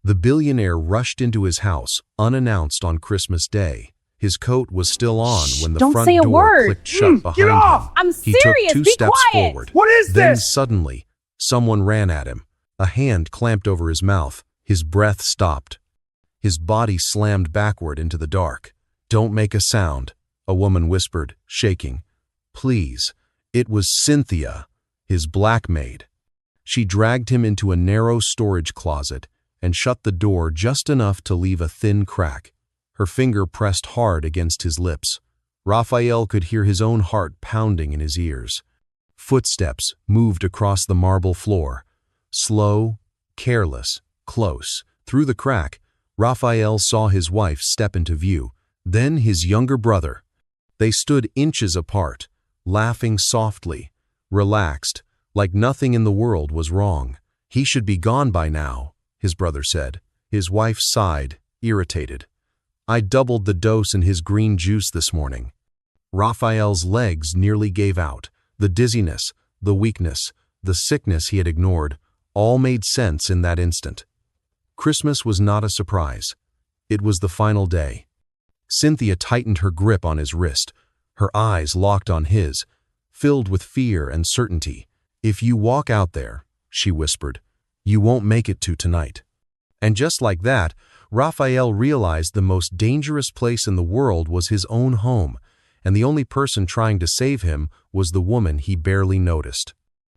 The billionaire rushed into his house, unannounced on Christmas Day. His coat was still on when the Don't front say a door word. clicked shut behind him. I'm He took serious. 2 Be steps quiet. forward. What is Then this? suddenly, someone ran at him. A hand clamped over his mouth. His breath stopped. His body slammed backward into the dark. "Don't make a sound," a woman whispered, shaking. "Please." It was Cynthia, his black maid. She dragged him into a narrow storage closet and shut the door just enough to leave a thin crack. Her finger pressed hard against his lips. Raphael could hear his own heart pounding in his ears. Footsteps moved across the marble floor. Slow, careless, close. Through the crack, Raphael saw his wife step into view, then his younger brother. They stood inches apart, laughing softly, relaxed, like nothing in the world was wrong. "He should be gone by now," his brother said. His wife sighed, irritated. "I doubled the dose in his green juice this morning." Raphael's legs nearly gave out. The dizziness, the weakness, the sickness he had ignored, all made sense in that instant. Christmas was not a surprise. It was the final day. Cynthia tightened her grip on his wrist. Her eyes locked on his, filled with fear and certainty. "If you walk out there," she whispered, "you won't make it to tonight." And just like that, Raphael realized the most dangerous place in the world was his own home, and the only person trying to save him was the woman he barely noticed.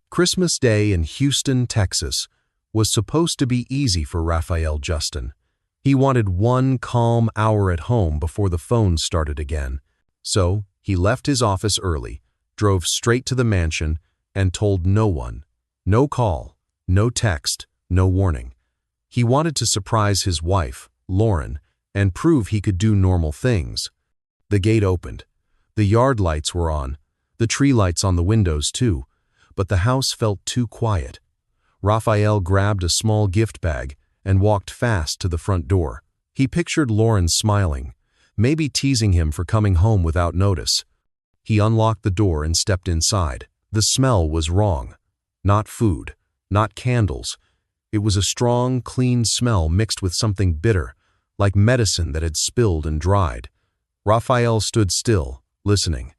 Christmas Day in Houston, Texas, was supposed to be easy for Raphael Justin. He wanted one calm hour at home before the phone started again. So he left his office early, drove straight to the mansion, and told no one. No call, no text, no warning. He wanted to surprise his wife, Lauren, and prove he could do normal things. The gate opened. The yard lights were on, the tree lights on the windows too, but the house felt too quiet. Raphael grabbed a small gift bag and walked fast to the front door. He pictured Lauren smiling, maybe teasing him for coming home without notice. He unlocked the door and stepped inside. The smell was wrong. Not food, not candles. It was a strong, clean smell mixed with something bitter, like medicine that had spilled and dried. Raphael stood still, listening.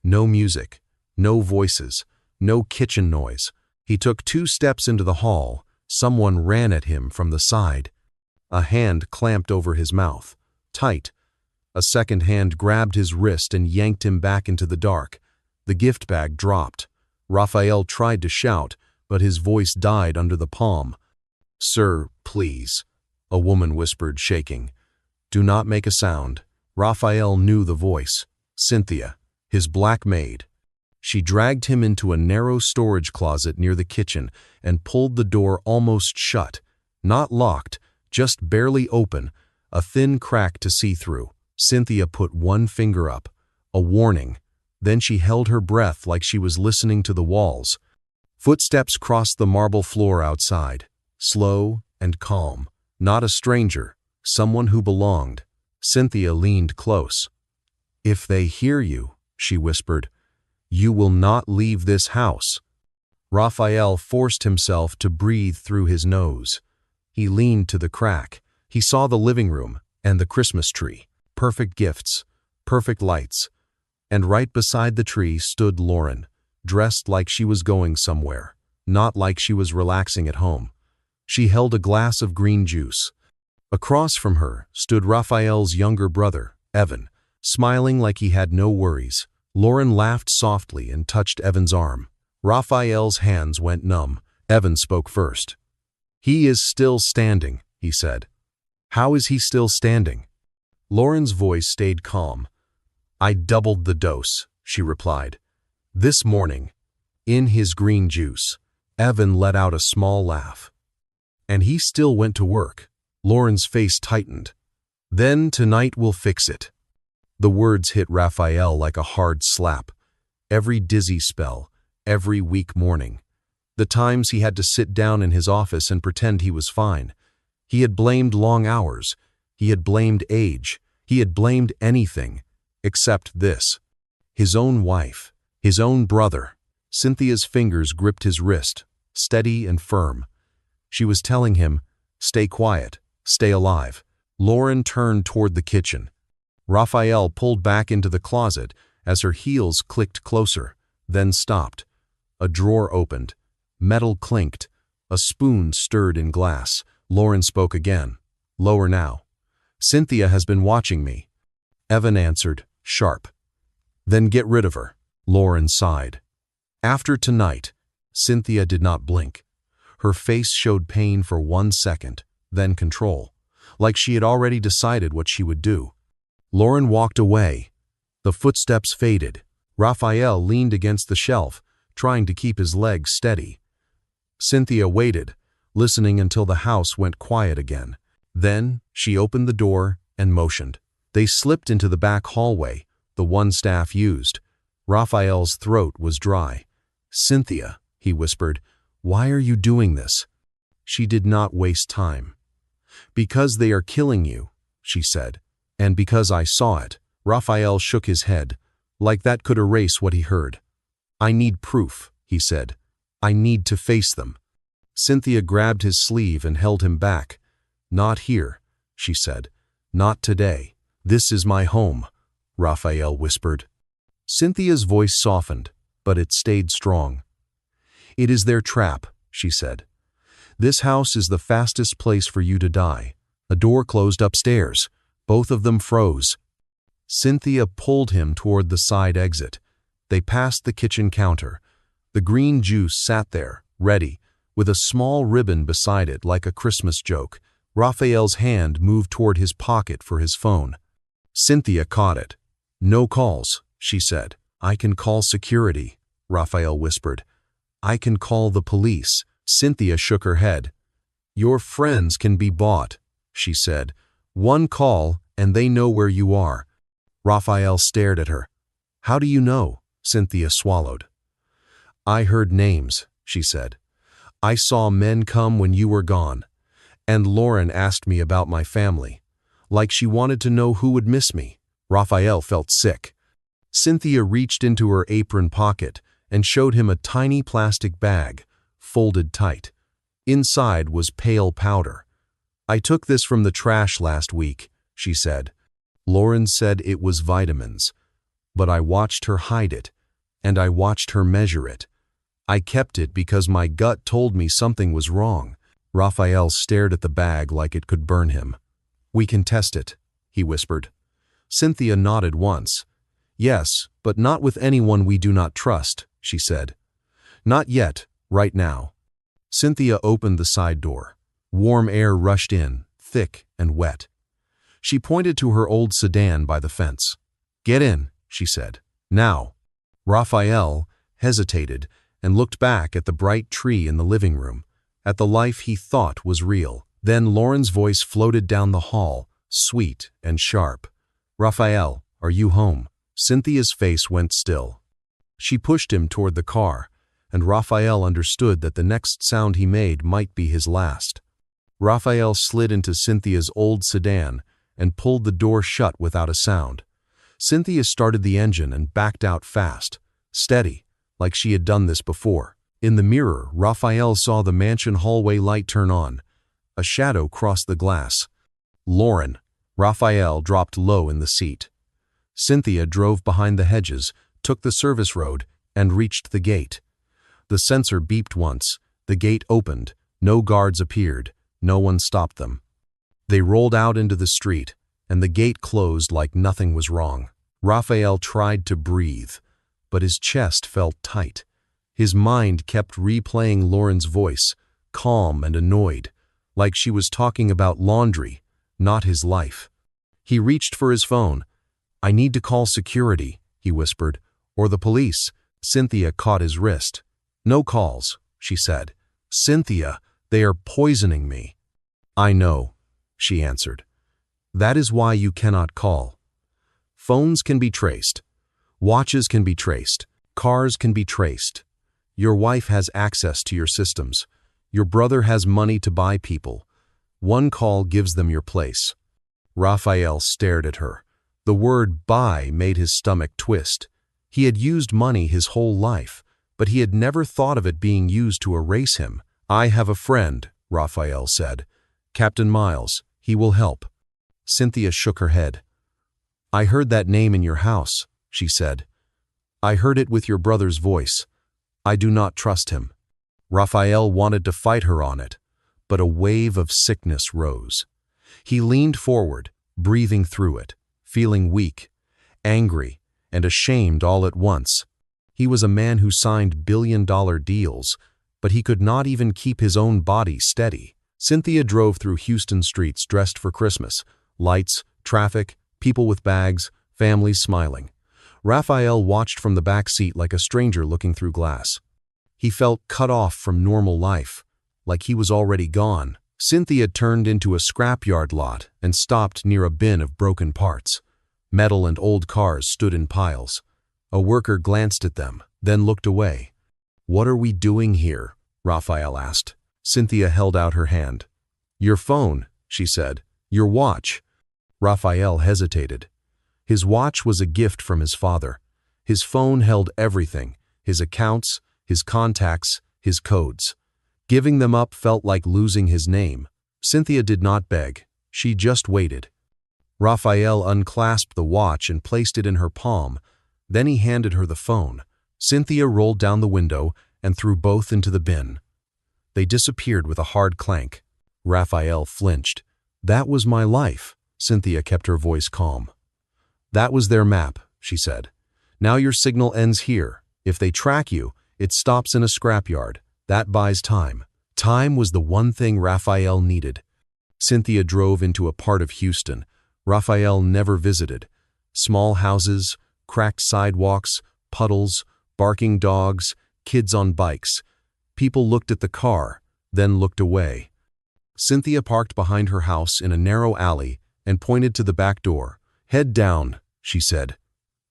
No music, no voices, no kitchen noise. He took 2 steps into the hall. Someone ran at him from the side. A hand clamped over his mouth, tight. A second hand grabbed his wrist and yanked him back into the dark. The gift bag dropped. Raphael tried to shout, but his voice died under the palm. "Sir, please," a woman whispered, shaking. "Do not make a sound." Raphael knew the voice. Cynthia, his black maid. She dragged him into a narrow storage closet near the kitchen and pulled the door almost shut. Not locked, just barely open, a thin crack to see through. Cynthia put one finger up, a warning. Then she held her breath like she was listening to the walls. Footsteps crossed the marble floor outside, slow and calm. Not a stranger, someone who belonged. Cynthia leaned close. "If they hear you," she whispered, "you will not leave this house." Raphael forced himself to breathe through his nose. He leaned to the crack. He saw the living room and the Christmas tree. Perfect gifts, perfect lights. And right beside the tree stood Lauren, dressed like she was going somewhere, not like she was relaxing at home. She held a glass of green juice. Across from her stood Raphael's younger brother, Evan, smiling like he had no worries. Lauren laughed softly and touched Evan's arm. Raphael's hands went numb. Evan spoke first. "He is still standing," he said. "How is he still standing?" Lauren's voice stayed calm. "I doubled the dose," she replied. "This morning, in his green juice." Evan let out a small laugh. "And he still went to work." Lauren's face tightened. "Then tonight we'll fix it." The words hit Raphael like a hard slap. Every dizzy spell, every weak morning. The times he had to sit down in his office and pretend he was fine. He had blamed long hours. He had blamed age. He had blamed anything except this. His own wife, his own brother. Cynthia's fingers gripped his wrist, steady and firm. She was telling him, "Stay quiet. Stay alive. Lauren turned toward the kitchen. Raphael pulled back into the closet as her heels clicked closer, then stopped. A drawer opened. Metal clinked. A spoon stirred in glass. Lauren spoke again. Lower now. Cynthia has been watching me. Evan answered, sharp. Then get rid of her. Lauren sighed. After tonight, Cynthia did not blink. Her face showed pain for 1 second, then control, like she had already decided what she would do. Lauren walked away. The footsteps faded. Raphael leaned against the shelf, trying to keep his legs steady. Cynthia waited, listening until the house went quiet again. Then she opened the door and motioned. They slipped into the back hallway, the one staff used. Raphael's throat was dry. Cynthia, he whispered, why are you doing this? She did not waste time. Because they are killing you, she said, and because I saw it. Raphael shook his head, like that could erase what he heard. I need proof, he said. I need to face them. Cynthia grabbed his sleeve and held him back. Not here, she said. Not today. This is my home, Raphael whispered. Cynthia's voice softened, but it stayed strong. It is their trap, she said. This house is the fastest place for you to die. A door closed upstairs. Both of them froze. Cynthia pulled him toward the side exit. They passed the kitchen counter. The green juice sat there, ready, with a small ribbon beside it like a Christmas joke. Raphael's hand moved toward his pocket for his phone. Cynthia caught it. No calls, she said. I can call security, Raphael whispered. I can call the police. Cynthia shook her head. Your friends can be bought, she said. One call and they know where you are. Raphael stared at her. How do you know? Cynthia swallowed. I heard names, she said. I saw men come when you were gone. And Lauren asked me about my family, like she wanted to know who would miss me. Raphael felt sick. Cynthia reached into her apron pocket and showed him a tiny plastic bag, folded tight. Inside was pale powder. I took this from the trash last week, she said. Lauren said it was vitamins, but I watched her hide it, and I watched her measure it. I kept it because my gut told me something was wrong. Raphael stared at the bag like it could burn him. We can test it, he whispered. Cynthia nodded once. Yes, but not with anyone we do not trust, she said. Not yet, right now. Cynthia opened the side door. Warm air rushed in, thick and wet. She pointed to her old sedan by the fence. Get in, she said. Now. Raphael hesitated and looked back at the bright tree in the living room, at the life he thought was real. Then Lauren's voice floated down the hall, sweet and sharp. Raphael, are you home? Cynthia's face went still. She pushed him toward the car, and Raphael understood that the next sound he made might be his last. Raphael slid into Cynthia's old sedan and pulled the door shut without a sound. Cynthia started the engine and backed out fast, steady, like she had done this before. In the mirror, Raphael saw the mansion hallway light turn on. A shadow crossed the glass. Lauren. Raphael dropped low in the seat. Cynthia drove behind the hedges, took the service road, and reached the gate. The sensor beeped once. The gate opened. No guards appeared. No one stopped them. They rolled out into the street, and the gate closed like nothing was wrong. Raphael tried to breathe, but his chest felt tight. His mind kept replaying Lauren's voice, calm and annoyed, like she was talking about laundry, not his life. He reached for his phone. I need to call security, he whispered, or the police. Cynthia caught his wrist. No calls, she said. Cynthia, they are poisoning me. I know, she answered. That is why you cannot call. Phones can be traced. Watches can be traced. Cars can be traced. Your wife has access to your systems. Your brother has money to buy people. One call gives them your place. Raphael stared at her. The word buy made his stomach twist. He had used money his whole life, but he had never thought of it being used to erase him. I have a friend, Raphael said. Captain Miles. He will help. Cynthia shook her head. I heard that name in your house, she said. I heard it with your brother's voice. I do not trust him. Raphael wanted to fight her on it, but a wave of sickness rose. He leaned forward, breathing through it, feeling weak, angry, and ashamed all at once. He was a man who signed billion-dollar deals, but he could not even keep his own body steady. Cynthia drove through Houston streets dressed for Christmas. Lights, traffic, people with bags, families smiling. Raphael watched from the back seat like a stranger looking through glass. He felt cut off from normal life, like he was already gone. Cynthia turned into a scrapyard lot and stopped near a bin of broken parts. Metal and old cars stood in piles. A worker glanced at them, then looked away. What are we doing here? Raphael asked. Cynthia held out her hand. Your phone, she said. Your watch. Raphael hesitated. His watch was a gift from his father. His phone held everything, his accounts, his contacts, his codes. Giving them up felt like losing his name. Cynthia did not beg. She just waited. Raphael unclasped the watch and placed it in her palm. Then he handed her the phone. Cynthia rolled down the window and threw both into the bin. They disappeared with a hard clank. Raphael flinched. That was my life. Cynthia kept her voice calm. That was their map, she said. Now your signal ends here. If they track you, it stops in a scrapyard. That buys time. Time was the one thing Raphael needed. Cynthia drove into a part of Houston Raphael never visited. Small houses, cracked sidewalks, puddles, barking dogs, kids on bikes. People looked at the car, then looked away. Cynthia parked behind her house in a narrow alley and pointed to the back door. Head down, she said.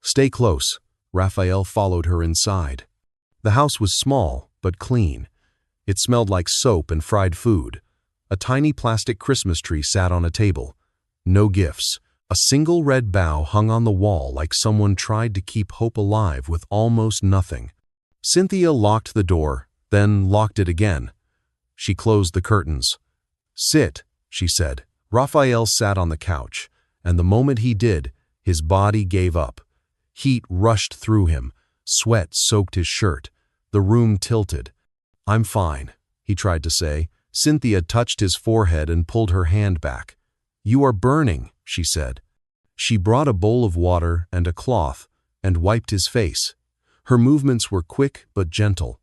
Stay close. Raphael followed her inside. The house was small, but clean. It smelled like soap and fried food. A tiny plastic Christmas tree sat on a table. No gifts. A single red bough hung on the wall like someone tried to keep hope alive with almost nothing. Cynthia locked the door, then locked it again. She closed the curtains. Sit, she said. Raphael sat on the couch, and the moment he did, his body gave up. Heat rushed through him. Sweat soaked his shirt. The room tilted. I'm fine, he tried to say. Cynthia touched his forehead and pulled her hand back. You are burning, she said. She brought a bowl of water and a cloth and wiped his face. Her movements were quick but gentle.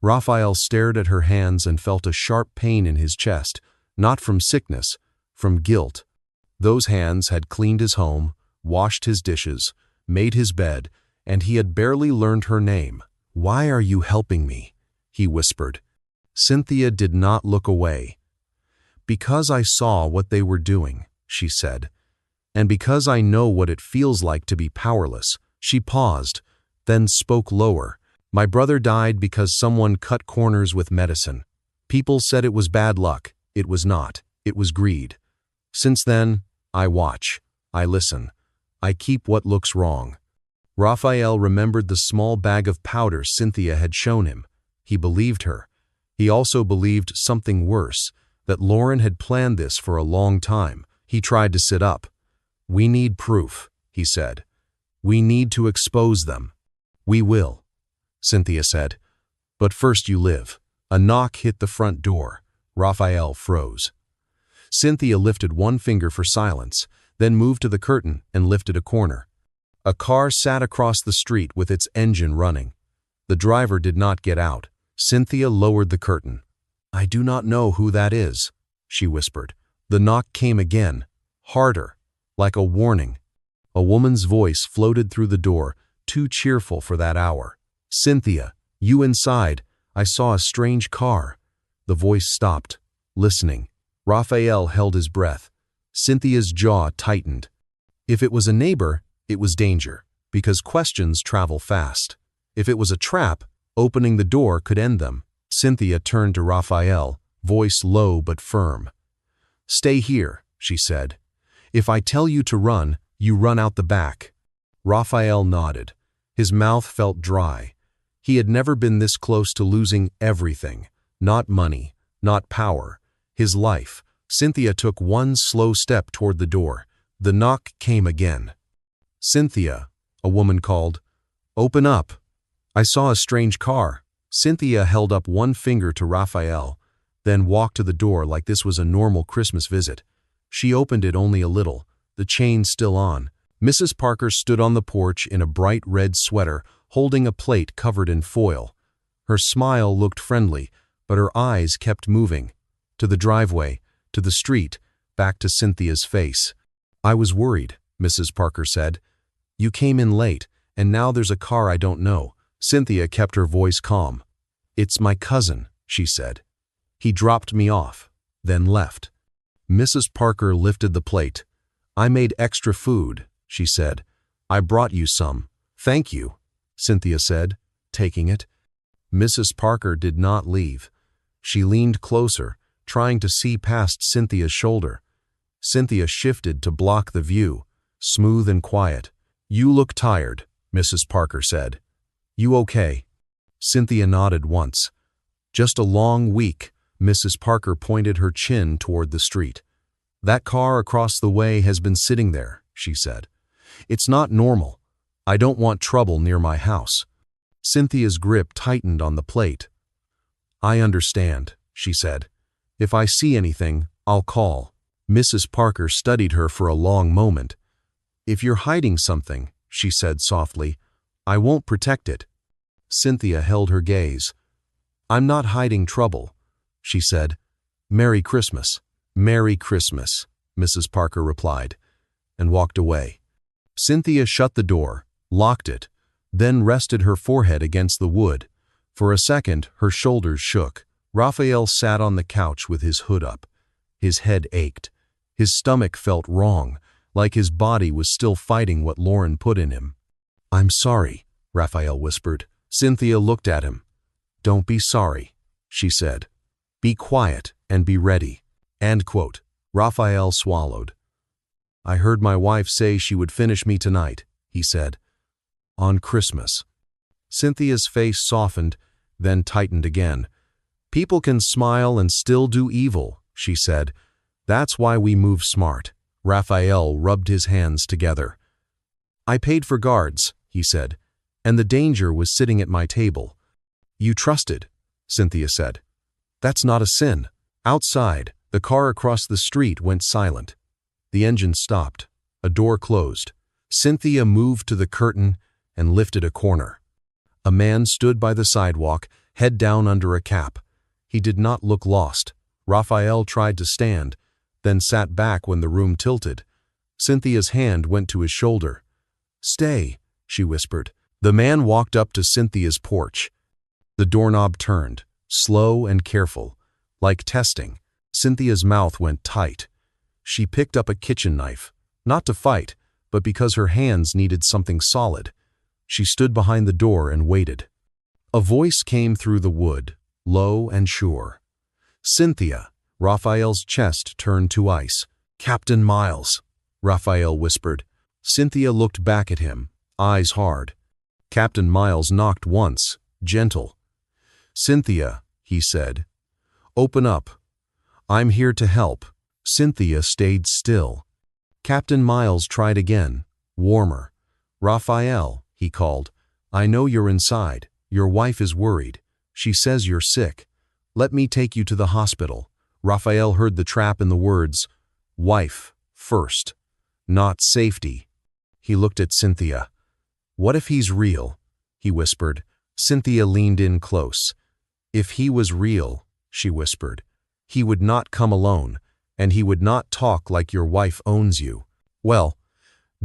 Raphael stared at her hands and felt a sharp pain in his chest, not from sickness, from guilt. Those hands had cleaned his home, washed his dishes, made his bed, and he had barely learned her name. Why are you helping me? He whispered. Cynthia did not look away. Because I saw what they were doing, she said. And because I know what it feels like to be powerless. She paused, then spoke lower. My brother died because someone cut corners with medicine. People said it was bad luck. It was not. It was greed. Since then, I watch. I listen. I keep what looks wrong. Raphael remembered the small bag of powder Cynthia had shown him. He believed her. He also believed something worse, that Lauren had planned this for a long time. He tried to sit up. We need proof, he said. We need to expose them. We will, Cynthia said. But first you live. A knock hit the front door. Raphael froze. Cynthia lifted one finger for silence, then moved to the curtain and lifted a corner. A car sat across the street with its engine running. The driver did not get out. Cynthia lowered the curtain. I do not know who that is, she whispered. The knock came again, harder, like a warning. A woman's voice floated through the door, too cheerful for that hour. Cynthia, you inside. I saw a strange car. The voice stopped, listening. Raphael held his breath. Cynthia's jaw tightened. If it was a neighbor, it was danger, because questions travel fast. If it was a trap, opening the door could end them. Cynthia turned to Raphael, voice low but firm. Stay here, she said. If I tell you to run, you run out the back. Raphael nodded. His mouth felt dry. He had never been this close to losing everything. Not money, not power. His life, Cynthia took one slow step toward the door. The knock came again. "Cynthia," a woman called. "Open up. I saw a strange car." Cynthia held up one finger to Raphael, then walked to the door like this was a normal Christmas visit. She opened it only a little, the chain still on. Mrs. Parker stood on the porch in a bright red sweater, holding a plate covered in foil. Her smile looked friendly, but her eyes kept moving. To the driveway, to the street, back to Cynthia's face. "I was worried," Mrs. Parker said. "You came in late, and now there's a car I don't know." Cynthia kept her voice calm. "It's my cousin," she said. "He dropped me off, then left." Mrs. Parker lifted the plate. "I made extra food," she said. "I brought you some." "Thank you," Cynthia said, taking it. Mrs. Parker did not leave. She leaned closer, trying to see past Cynthia's shoulder. Cynthia shifted to block the view, smooth and quiet. "You look tired," Mrs. Parker said. "You okay?" Cynthia nodded once. "Just a long week." Mrs. Parker pointed her chin toward the street. "That car across the way has been sitting there," she said. "It's not normal. I don't want trouble near my house." Cynthia's grip tightened on the plate. "I understand," she said. "If I see anything, I'll call." Mrs. Parker studied her for a long moment. "If you're hiding something," she said softly, "I won't protect it." Cynthia held her gaze. "I'm not hiding trouble," she said. "Merry Christmas." "Merry Christmas," Mrs. Parker replied, and walked away. Cynthia shut the door, locked it, then rested her forehead against the wood. For a second, her shoulders shook. Raphael sat on the couch with his hood up. His head ached. His stomach felt wrong, like his body was still fighting what Lauren put in him. "I'm sorry," Raphael whispered. Cynthia looked at him. "Don't be sorry," she said. "Be quiet and be ready." End quote. Raphael swallowed. "I heard my wife say she would finish me tonight," he said. "On Christmas." Cynthia's face softened, then tightened again. "People can smile and still do evil," she said. "That's why we move smart." Raphael rubbed his hands together. "I paid for guards," he said, "and the danger was sitting at my table." "You trusted," Cynthia said. "That's not a sin." Outside, the car across the street went silent. The engine stopped. A door closed. Cynthia moved to the curtain and lifted a corner. A man stood by the sidewalk, head down under a cap. He did not look lost. Raphael tried to stand, then sat back when the room tilted. Cynthia's hand went to his shoulder. "Stay," she whispered. The man walked up to Cynthia's porch. The doorknob turned, slow and careful, like testing. Cynthia's mouth went tight. She picked up a kitchen knife, not to fight, but because her hands needed something solid. She stood behind the door and waited. A voice came through the wood, low and sure. "Cynthia." Raphael's chest turned to ice. "Captain Miles," Raphael whispered. Cynthia looked back at him, eyes hard. Captain Miles knocked once, gentle. "Cynthia," he said. "Open up. I'm here to help." Cynthia stayed still. Captain Miles tried again, warmer. "Raphael," he called, "I know you're inside. Your wife is worried. She says you're sick. Let me take you to the hospital." Raphael heard the trap in the words, "Wife first, not safety." He looked at Cynthia. "What if he's real?" he whispered. Cynthia leaned in close. "If he was real," she whispered, "he would not come alone, and he would not talk like your wife owns you." "Well,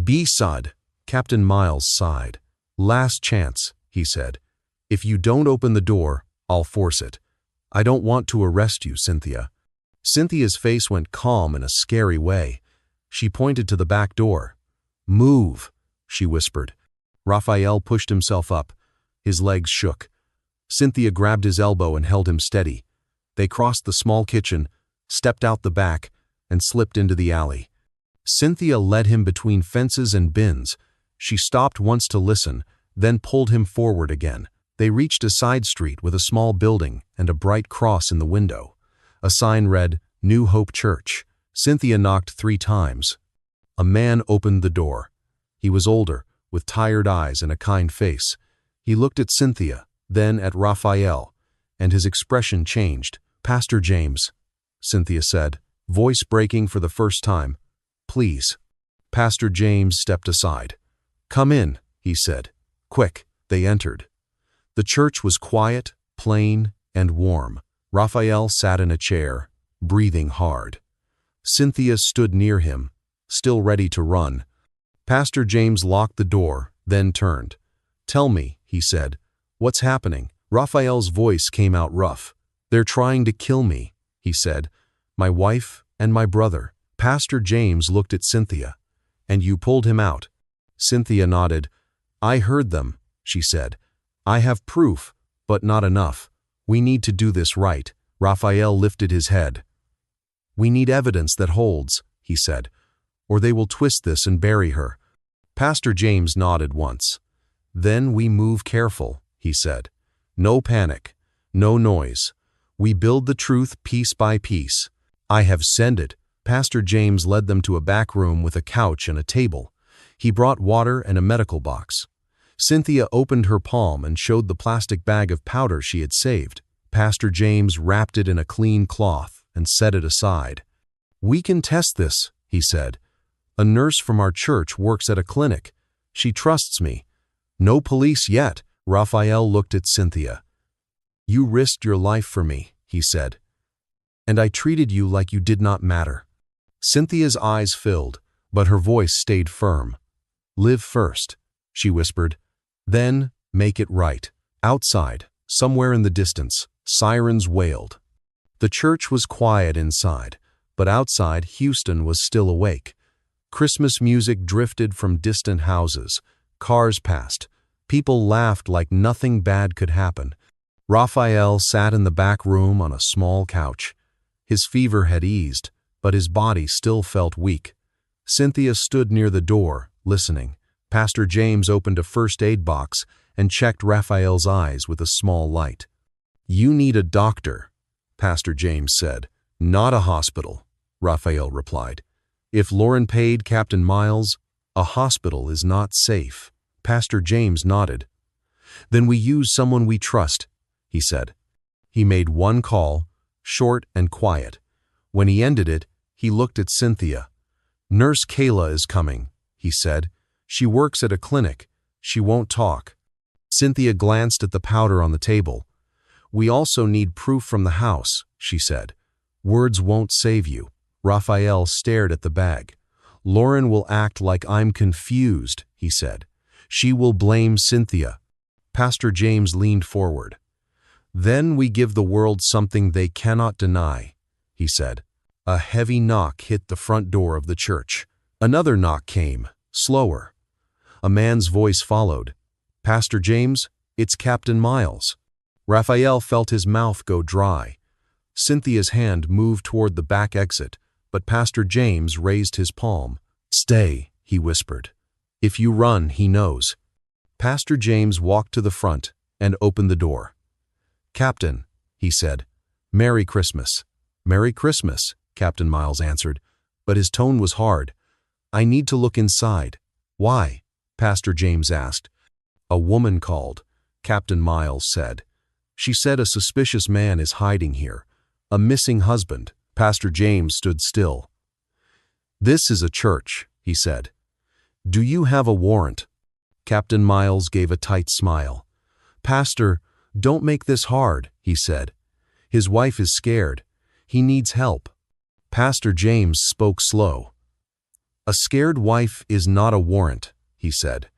be sad," Captain Miles sighed. "Last chance," he said. "If you don't open the door, I'll force it. I don't want to arrest you, Cynthia." Cynthia's face went calm in a scary way. She pointed to the back door. "Move," she whispered. Raphael pushed himself up. His legs shook. Cynthia grabbed his elbow and held him steady. They crossed the small kitchen, stepped out the back, and slipped into the alley. Cynthia led him between fences and bins. She stopped once to listen, then pulled him forward again. They reached a side street with a small building and a bright cross in the window. A sign read, New Hope Church. Cynthia knocked 3 times. A man opened the door. He was older, with tired eyes and a kind face. He looked at Cynthia, then at Raphael, and his expression changed. "Pastor James," Cynthia said, voice breaking for the first time. "Please." Pastor James stepped aside. "Come in," he said. "Quick." They entered. The church was quiet, plain, and warm. Raphael sat in a chair, breathing hard. Cynthia stood near him, still ready to run. Pastor James locked the door, then turned. "Tell me," he said, "what's happening?" Raphael's voice came out rough. "They're trying to kill me," he said. "My wife and my brother." Pastor James looked at Cynthia. "And you pulled him out?" Cynthia nodded. "I heard them," she said. "I have proof, but not enough. We need to do this right." Raphael lifted his head. "We need evidence that holds," he said, "or they will twist this and bury her." Pastor James nodded once. "Then we move careful," he said. "No panic, no noise. We build the truth piece by piece. I have sent it." Pastor James led them to a back room with a couch and a table. He brought water and a medical box. Cynthia opened her palm and showed the plastic bag of powder she had saved. Pastor James wrapped it in a clean cloth and set it aside. "We can test this," he said. "A nurse from our church works at a clinic. She trusts me." "No police yet." Raphael looked at Cynthia. "You risked your life for me," he said. "And I treated you like you did not matter." Cynthia's eyes filled, but her voice stayed firm. "Live first," she whispered. "Then make it right." Outside, somewhere in the distance, sirens wailed. The church was quiet inside, but outside Houston was still awake. Christmas music drifted from distant houses. Cars passed. People laughed like nothing bad could happen. Raphael sat in the back room on a small couch. His fever had eased, but his body still felt weak. Cynthia stood near the door, listening. Pastor James opened a first aid box and checked Raphael's eyes with a small light. "You need a doctor," Pastor James said. "Not a hospital," Raphael replied. "If Lauren paid Captain Miles, a hospital is not safe." Pastor James nodded. "Then we use someone we trust," he said. He made one call, short and quiet. When he ended it, he looked at Cynthia. "Nurse Kayla is coming," he said. "She works at a clinic. She won't talk." Cynthia glanced at the powder on the table. "We also need proof from the house," she said. "Words won't save you." Raphael stared at the bag. "Lauren will act like I'm confused," he said. "She will blame Cynthia." Pastor James leaned forward. "Then we give the world something they cannot deny," he said. A heavy knock hit the front door of the church. Another knock came, slower. A man's voice followed. "Pastor James, it's Captain Miles." Raphael felt his mouth go dry. Cynthia's hand moved toward the back exit, but Pastor James raised his palm. "Stay," he whispered. "If you run, he knows." Pastor James walked to the front and opened the door. "Captain," he said, "Merry Christmas." "Merry Christmas," Captain Miles answered, but his tone was hard. "I need to look inside." "Why?" Pastor James asked. "A woman called," Captain Miles said. "She said a suspicious man is hiding here. A missing husband." Pastor James stood still. "This is a church," he said. "Do you have a warrant?" Captain Miles gave a tight smile. "Pastor, don't make this hard," he said. "His wife is scared. He needs help." Pastor James spoke slow. "A scared wife is not a warrant," he said.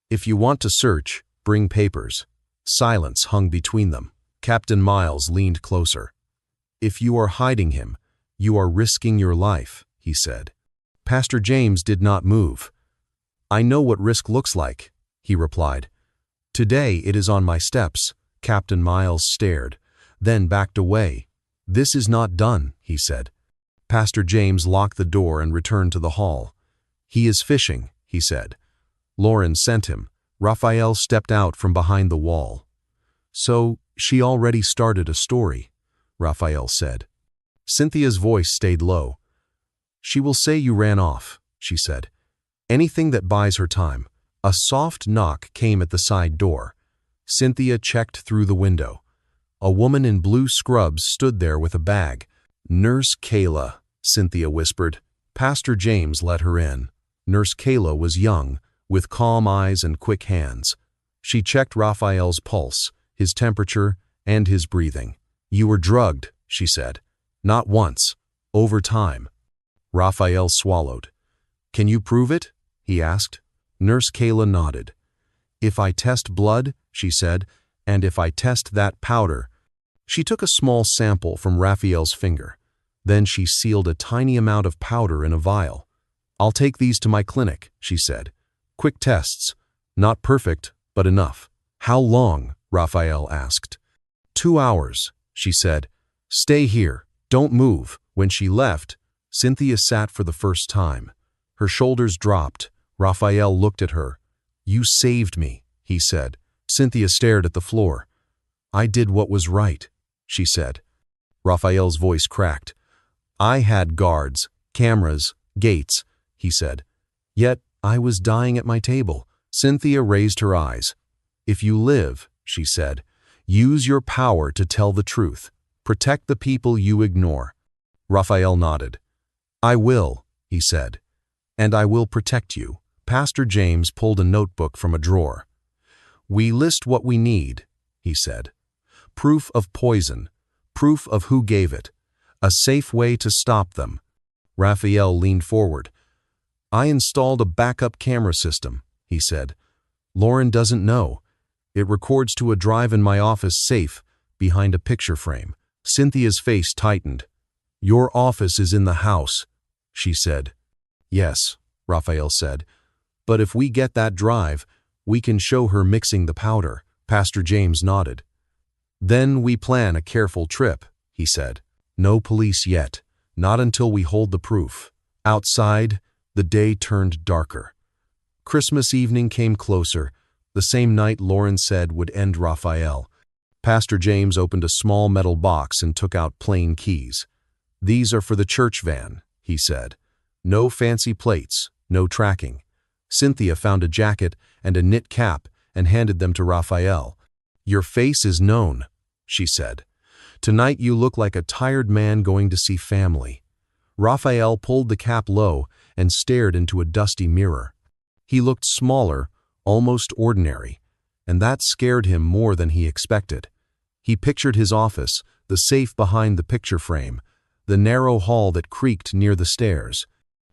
"If you want to search, bring papers." Silence hung between them. Captain Miles leaned closer. "If you are hiding him, you are risking your life," he said. Pastor James did not move. "I know what risk looks like," he replied. "Today it is on my steps." Captain Miles stared, then backed away. "This is not done," he said. Pastor James locked the door and returned to the hall. "He is fishing," he said. "Lauren sent him." Raphael stepped out from behind the wall. "So she already started a story," Raphael said. Cynthia's voice stayed low. "She will say you ran off," she said. "Anything that buys her time." A soft knock came at the side door. Cynthia checked through the window. A woman in blue scrubs stood there with a bag. "Nurse Kayla," Cynthia whispered. Pastor James let her in. Nurse Kayla was young, with calm eyes and quick hands. She checked Raphael's pulse, his temperature, and his breathing. "You were drugged," she said. "Not once. Over time." Raphael swallowed. "Can you prove it?" he asked. Nurse Kayla nodded. "If I test blood," she said, "and if I test that powder." She took a small sample from Raphael's finger. Then she sealed a tiny amount of powder in a vial. "I'll take these to my clinic," she said. "Quick tests. Not perfect, but enough." "How long?" Raphael asked. 2 hours, she said. "Stay here. Don't move." When she left, Cynthia sat for the first time. Her shoulders dropped. Raphael looked at her. "You saved me," he said. Cynthia stared at the floor. "I did what was right," she said. Raphael's voice cracked. "I had guards, cameras, gates," he said. "Yet I was dying at my table." Cynthia raised her eyes. "If you live," she said, "use your power to tell the truth. Protect the people you ignore." Raphael nodded. "I will," he said, "and I will protect you." Pastor James pulled a notebook from a drawer. "We list what we need," he said. "Proof of poison, proof of who gave it, a safe way to stop them." Raphael leaned forward. "I installed a backup camera system," he said. "Lauren doesn't know. It records to a drive in my office safe behind a picture frame." Cynthia's face tightened. "Your office is in the house," she said. "Yes," Raphael said. "But if we get that drive, we can show her mixing the powder." Pastor James nodded. "Then we plan a careful trip," he said. "No police yet, not until we hold the proof." Outside, the day turned darker. Christmas evening came closer, the same night Lauren said would end Raphael. Pastor James opened a small metal box and took out plain keys. "These are for the church van," he said. "No fancy plates, no tracking." Cynthia found a jacket and a knit cap and handed them to Raphael. "Your face is known," she said. "Tonight you look like a tired man going to see family." Raphael pulled the cap low and stared into a dusty mirror. He looked smaller, almost ordinary, and that scared him more than he expected. He pictured his office, the safe behind the picture frame, the narrow hall that creaked near the stairs.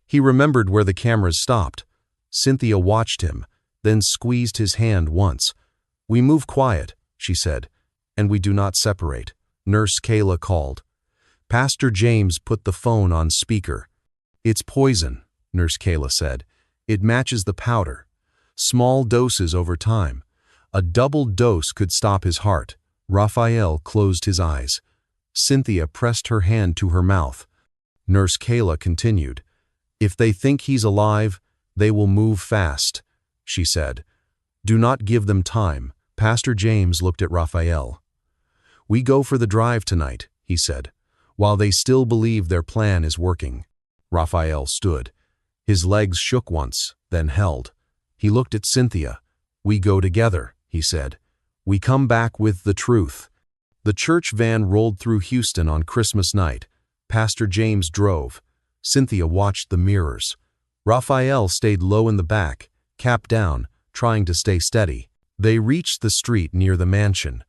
He remembered where the cameras stopped. Cynthia watched him, then squeezed his hand once. "We move quiet," she said, "and we do not separate." Nurse Kayla called. Pastor James put the phone on speaker. "It's poison," Nurse Kayla said. "It matches the powder. Small doses over time. A double dose could stop his heart." Raphael closed his eyes. Cynthia pressed her hand to her mouth. Nurse Kayla continued. "If they think he's alive, they will move fast," she said. "Do not give them time." Pastor James looked at Raphael. "We go for the drive tonight," he said, "while they still believe their plan is working." Raphael stood. His legs shook once, then held. He looked at Cynthia. "We go together," he said. "We come back with the truth." The church van rolled through Houston on Christmas night. Pastor James drove. Cynthia watched the mirrors. Raphael stayed low in the back, cap down, trying to stay steady. They reached the street near the mansion.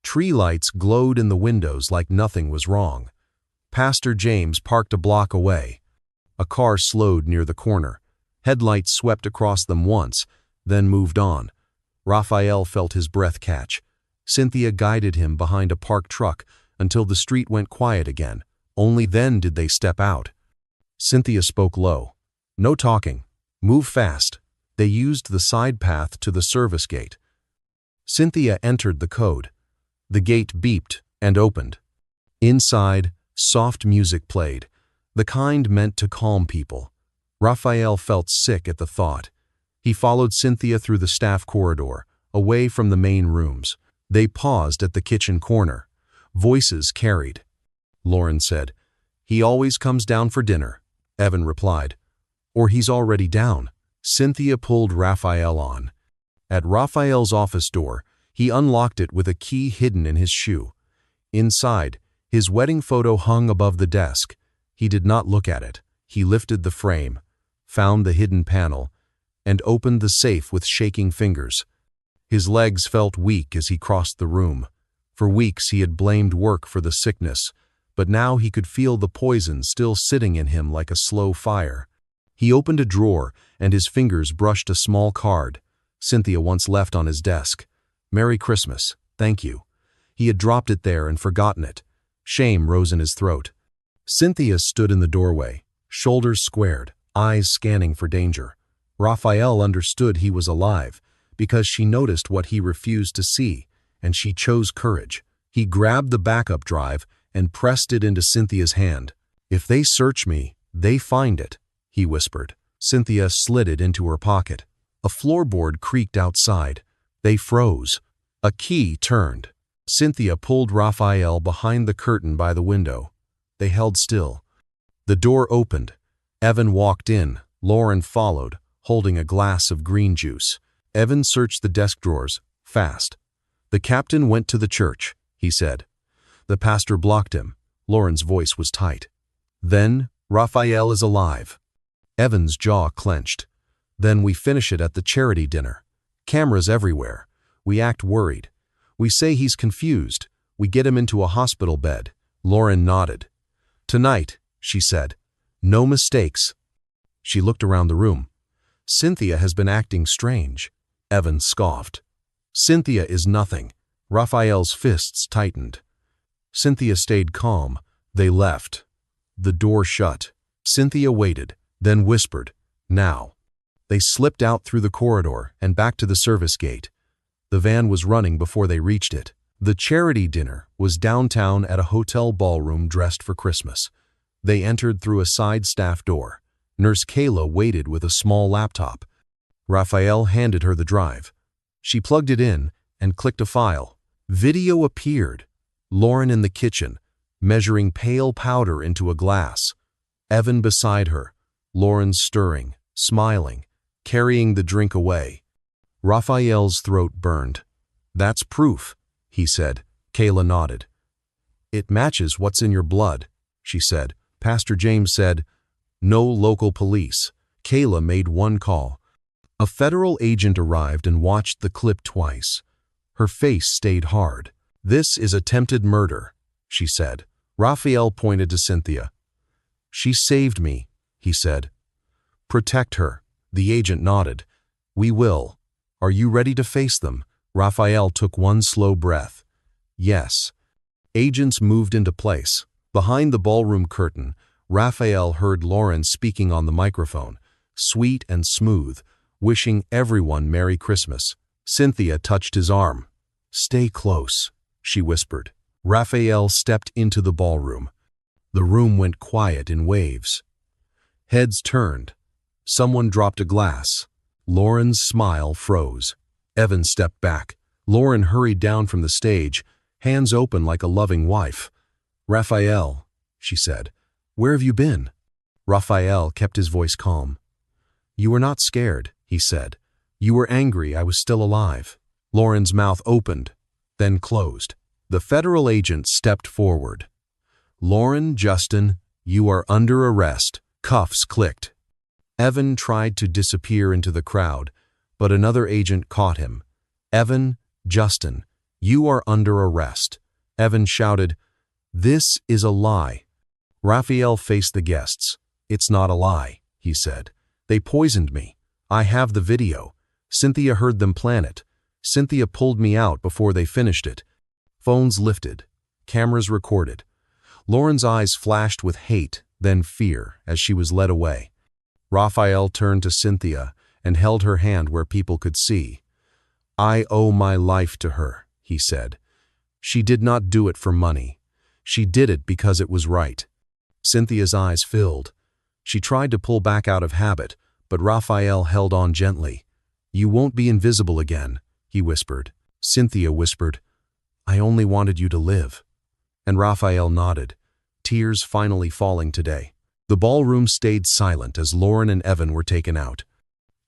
Tree lights glowed in the windows like nothing was wrong. Pastor James parked a block away. A car slowed near the corner. Headlights swept across them once, then moved on. Raphael felt his breath catch. Cynthia guided him behind a parked truck until the street went quiet again. Only then did they step out. Cynthia spoke low. "No talking. Move fast." They used the side path to the service gate. Cynthia entered the code. The gate beeped and opened. Inside, soft music played, the kind meant to calm people. Raphael felt sick at the thought. He followed Cynthia through the staff corridor, away from the main rooms. They paused at the kitchen corner. Voices carried. Lauren said, He always comes down for dinner, Evan replied. Or he's already down. Cynthia pulled Raphael on. At Raphael's office door, he unlocked it with a key hidden in his shoe. Inside, his wedding photo hung above the desk. He did not look at it. He lifted the frame, found the hidden panel, and opened the safe with shaking fingers. His legs felt weak as he crossed the room. For weeks he had blamed work for the sickness, but now he could feel the poison still sitting in him like a slow fire. He opened a drawer, and his fingers brushed a small card Cynthia once left on his desk. "Merry Christmas, thank you." He had dropped it there and forgotten it. Shame rose in his throat. Cynthia stood in the doorway, shoulders squared, eyes scanning for danger. Raphael understood he was alive, because she noticed what he refused to see, and she chose courage. He grabbed the backup drive and pressed it into Cynthia's hand. "If they search me, they find it," he whispered. Cynthia slid it into her pocket. A floorboard creaked outside. They froze. A key turned. Cynthia pulled Raphael behind the curtain by the window. They held still. The door opened. Evan walked in. Lauren followed, holding a glass of green juice. Evan searched the desk drawers, fast. "The captain went to the church," he said. The pastor blocked him. Lauren's voice was tight. "Then, Raphael is alive." Evan's jaw clenched. "Then we finish it at the charity dinner. Cameras everywhere. We act worried. We say he's confused. We get him into a hospital bed." Lauren nodded. "Tonight," she said. "No mistakes." She looked around the room. "Cynthia has been acting strange." Evan scoffed. "Cynthia is nothing." Raphael's fists tightened. Cynthia stayed calm. They left. The door shut. Cynthia waited, then whispered, "Now." They slipped out through the corridor and back to the service gate. The van was running before they reached it. The charity dinner was downtown at a hotel ballroom dressed for Christmas. They entered through a side staff door. Nurse Kayla waited with a small laptop. Raphael handed her the drive. She plugged it in and clicked a file. Video appeared. Lauren in the kitchen, measuring pale powder into a glass. Evan beside her. Lauren stirring, smiling, carrying the drink away. Raphael's throat burned. "That's proof," he said. Kayla nodded. "It matches what's in your blood," she said. Pastor James said, "No local police." Kayla made one call. A federal agent arrived and watched the clip twice. Her face stayed hard. "This is attempted murder," she said. Raphael pointed to Cynthia. "She saved me," he said. "Protect her." The agent nodded. "We will. Are you ready to face them?" Raphael took one slow breath. "Yes." Agents moved into place. Behind the ballroom curtain, Raphael heard Lauren speaking on the microphone, sweet and smooth, wishing everyone Merry Christmas. Cynthia touched his arm. "Stay close," she whispered. Raphael stepped into the ballroom. The room went quiet in waves. Heads turned. Someone dropped a glass. Lauren's smile froze. Evan stepped back. Lauren hurried down from the stage, hands open like a loving wife. "Raphael," she said, "where have you been?" Raphael kept his voice calm. "You were not scared," he said. "You were angry I was still alive." Lauren's mouth opened, then closed. The federal agent stepped forward. "Lauren Justin, you are under arrest." Cuffs clicked. Evan tried to disappear into the crowd, but another agent caught him. "Evan Justin, you are under arrest." Evan shouted, "This is a lie." Raphael faced the guests. "It's not a lie," he said. "They poisoned me. I have the video. Cynthia heard them plan it. Cynthia pulled me out before they finished it." Phones lifted. Cameras recorded. Lauren's eyes flashed with hate, then fear, as she was led away. Raphael turned to Cynthia and held her hand where people could see. "I owe my life to her," he said. "She did not do it for money. She did it because it was right." Cynthia's eyes filled. She tried to pull back out of habit, but Raphael held on gently. "You won't be invisible again," he whispered. Cynthia whispered, "I only wanted you to live." And Raphael nodded. tears finally falling today. The ballroom stayed silent as Lauren and Evan were taken out.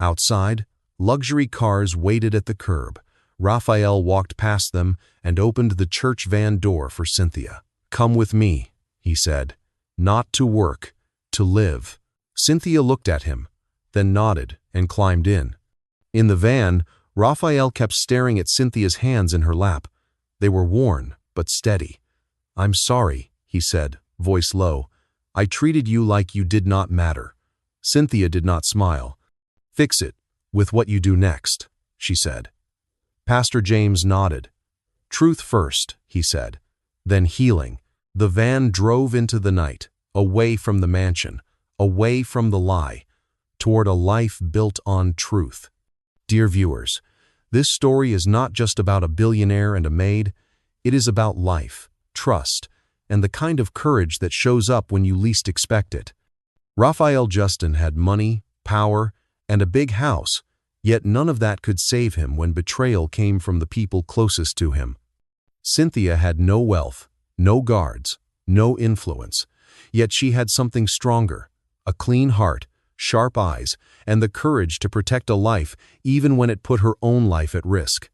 Outside, luxury cars waited at the curb. Raphael walked past them and opened the church van door for Cynthia. "Come with me," he said. "Not to work, to live." Cynthia looked at him, then nodded and climbed in. In the van, Raphael kept staring at Cynthia's hands in her lap. They were worn, but steady. "I'm sorry," he said, voice low. "I treated you like you did not matter." Cynthia did not smile. "Fix it with what you do next," she said. Pastor James nodded. "Truth first," he said, then healing. The van drove into the night, away from the mansion, away from the lie, toward a life built on truth. Dear viewers, this story is not just about a billionaire and a maid. It is about life, trust, and the kind of courage that shows up when you least expect it. Raphael Justin had money, power, and a big house, yet none of that could save him when betrayal came from the people closest to him. Cynthia had no wealth, no guards, no influence, yet she had something stronger, a clean heart, sharp eyes, and the courage to protect a life even when it put her own life at risk.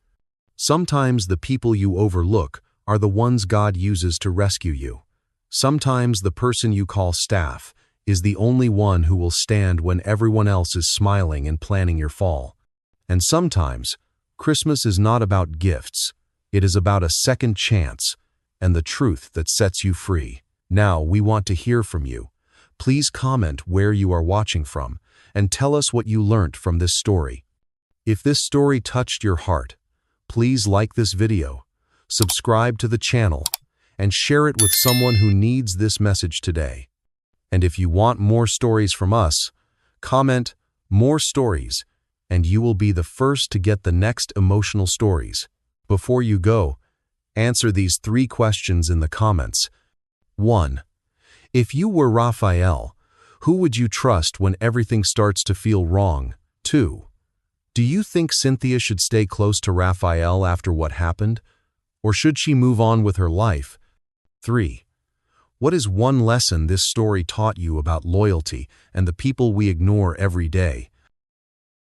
Sometimes the people you overlook are the ones God uses to rescue you. Sometimes the person you call staff is the only one who will stand when everyone else is smiling and planning your fall. And sometimes, Christmas is not about gifts. It is about a second chance and the truth that sets you free. Now, we want to hear from you. Please comment where you are watching from and tell us what you learned from this story. If this story touched your heart, please like this video, subscribe to the channel, and share it with someone who needs this message today. And if you want more stories from us, comment "more stories," and you will be the first to get the next emotional stories. Before you go, answer these 3 questions in the comments. 1. If you were Raphael, who would you trust when everything starts to feel wrong? 2. Do you think Cynthia should stay close to Raphael after what happened? Or should she move on with her life? 3. What is one lesson this story taught you about loyalty and the people we ignore every day?